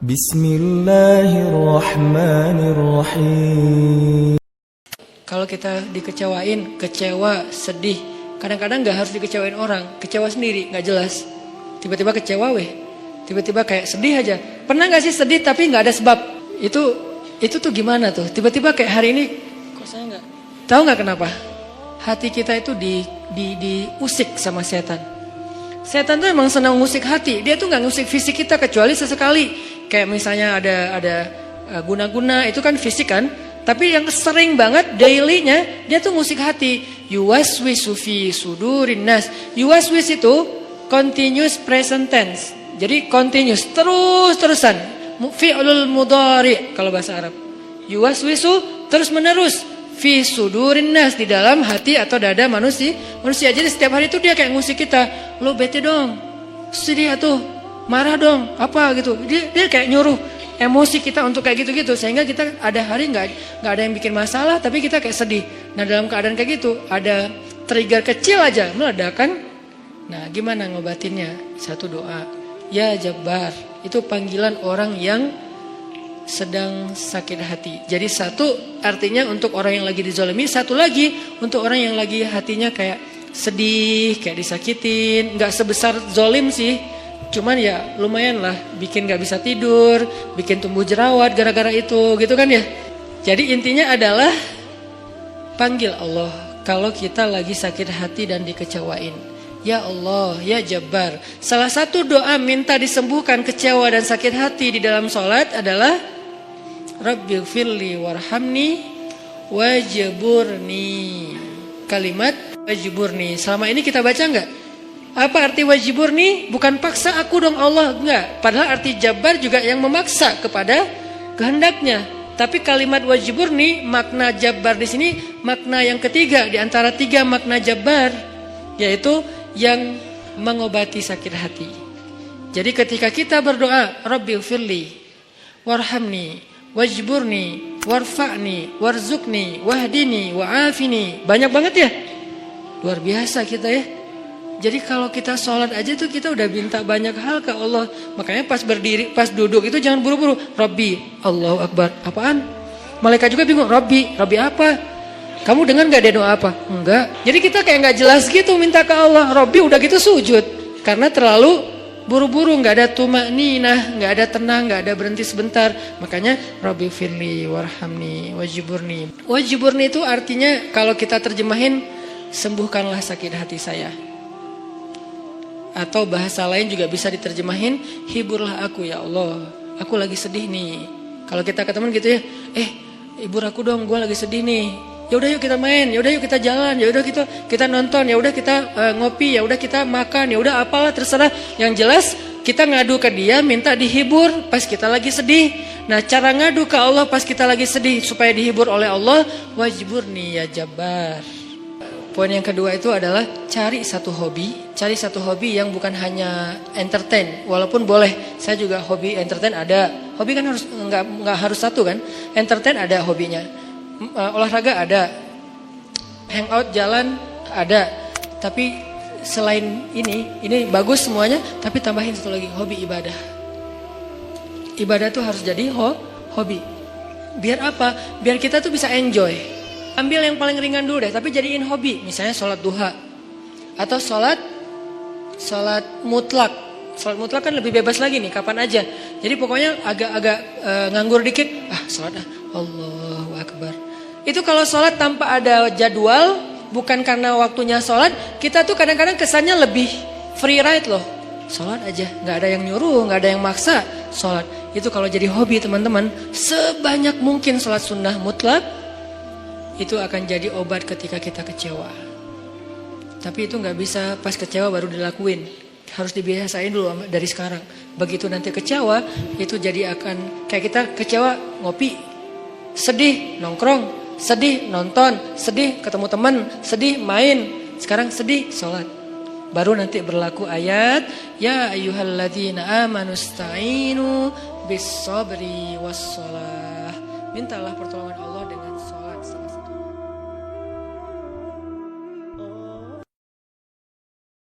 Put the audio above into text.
Bismillahirrahmanirrahim. Kalau kita dikecewain, kecewa, sedih, kadang-kadang gak harus dikecewain orang, kecewa sendiri, gak jelas. Tiba-tiba kecewa tiba-tiba kayak sedih aja. Pernah gak sih sedih tapi gak ada sebab? Itu tuh gimana tuh? Tiba-tiba kayak hari ini, kok saya gak? Tahu gak kenapa? Hati kita itu diusik sama setan. Setan tuh emang senang ngusik hati. Dia tuh gak ngusik fisik kita kecuali sesekali. Kayak misalnya ada guna-guna, itu kan fisik kan? Tapi yang sering banget dailynya dia tuh ngusik hati. Yuwaswisu fi sudurin nas. Yuwaswis itu continuous present tense. Jadi continuous, terus-terusan. Fi'lul mudhari kalau bahasa Arab. Yuwaswisu terus menerus fi sudurin nas, di dalam hati atau dada manusia. Jadi setiap hari itu dia kayak ngusik kita. Lo bete dong. Sedih atuh. Marah dong. Apa gitu. Dia kayak nyuruh emosi kita untuk kayak gitu-gitu, sehingga kita ada hari nggak ada yang bikin masalah, tapi kita kayak sedih. Nah dalam keadaan kayak gitu, ada trigger kecil aja meledakan. Nah gimana ngobatinnya? Satu doa, ya Jabbar. Itu panggilan orang yang sedang sakit hati. Jadi satu artinya untuk orang yang lagi dizalimi, satu lagi untuk orang yang lagi hatinya kayak sedih, kayak disakitin. Nggak sebesar zolim sih, cuman ya lumayan lah, bikin gak bisa tidur, bikin tumbuh jerawat gara-gara itu, gitu kan ya. Jadi intinya adalah panggil Allah kalau kita lagi sakit hati dan dikecewain. Ya Allah, ya Jabbar. Salah satu doa minta disembuhkan kecewa dan sakit hati di dalam sholat adalah Rabbighfirli warhamni wajburni. Kalimat wajburni selama ini kita baca enggak? Apa arti wajibur nih? Bukan paksa aku dong Allah, enggak. Padahal arti Jabbar juga yang memaksa kepada kehendaknya. Tapi kalimat wajibur nih, makna Jabbar di sini makna yang ketiga di antara tiga makna Jabbar, yaitu yang mengobati sakit hati. Jadi ketika kita berdoa, Rabbighfirli warhamni wajburni warfa'ni warzukni wahdini wa'afini, banyak banget ya. Luar biasa kita ya. Jadi kalau kita sholat aja tuh kita udah minta banyak hal ke Allah. Makanya pas berdiri, pas duduk itu jangan buru-buru. Rabbi, Allahu Akbar. Apaan? Malaikat juga bingung. Rabbi apa? Kamu dengar gak dia doa apa? Enggak. Jadi kita kayak gak jelas gitu minta ke Allah. Rabbi udah gitu sujud. Karena terlalu buru-buru, gak ada tumakninah, gak ada tenang, gak ada berhenti sebentar. Makanya Rabbi firli warhamni wajiburni. Wajiburni itu artinya kalau kita terjemahin, sembuhkanlah sakit hati saya. Atau bahasa lain juga bisa diterjemahin, hiburlah aku ya Allah, aku lagi sedih nih. Kalau kita ke teman gitu ya, hibur aku dong, gue lagi sedih nih. Ya udah yuk kita main, ya udah yuk kita jalan, ya udah kita nonton, ya udah kita ngopi, ya udah kita makan, ya udah apalah terserah. Yang jelas kita ngadu ke dia, minta dihibur pas kita lagi sedih. Nah cara ngadu ke Allah pas kita lagi sedih supaya dihibur oleh Allah, wajburni ya Jabbar. Poin yang kedua itu adalah cari satu hobi yang bukan hanya entertain. Walaupun boleh, saya juga hobi entertain ada. Hobi kan harus nggak harus satu kan. Entertain ada hobinya, olahraga ada, hangout jalan ada. Tapi selain ini bagus semuanya. Tapi tambahin satu lagi, hobi ibadah. Ibadah tuh harus jadi hobi. Biar apa? Biar kita tuh bisa enjoy. Ambil yang paling ringan dulu deh, tapi jadiin hobi. Misalnya sholat duha atau sholat mutlak. Sholat mutlak kan lebih bebas lagi nih, kapan aja. Jadi pokoknya agak nganggur dikit, sholat Allahu Akbar. Itu kalau sholat tanpa ada jadwal, bukan karena waktunya sholat, kita tuh kadang-kadang kesannya lebih free ride loh. Sholat aja, nggak ada yang nyuruh, nggak ada yang maksa. Sholat itu kalau jadi hobi teman-teman, sebanyak mungkin sholat sunnah mutlak. Itu akan jadi obat ketika kita kecewa. Tapi itu gak bisa pas kecewa baru dilakuin. Harus dibiasain dulu dari sekarang. Begitu nanti kecewa, itu jadi akan kayak kita kecewa ngopi, sedih nongkrong, sedih nonton, sedih ketemu teman, sedih main. Sekarang sedih sholat. Baru nanti berlaku ayat, ya ayyuhalladzina amanusta'inu bis sabri was shalah. Mintalah pertolongan Allah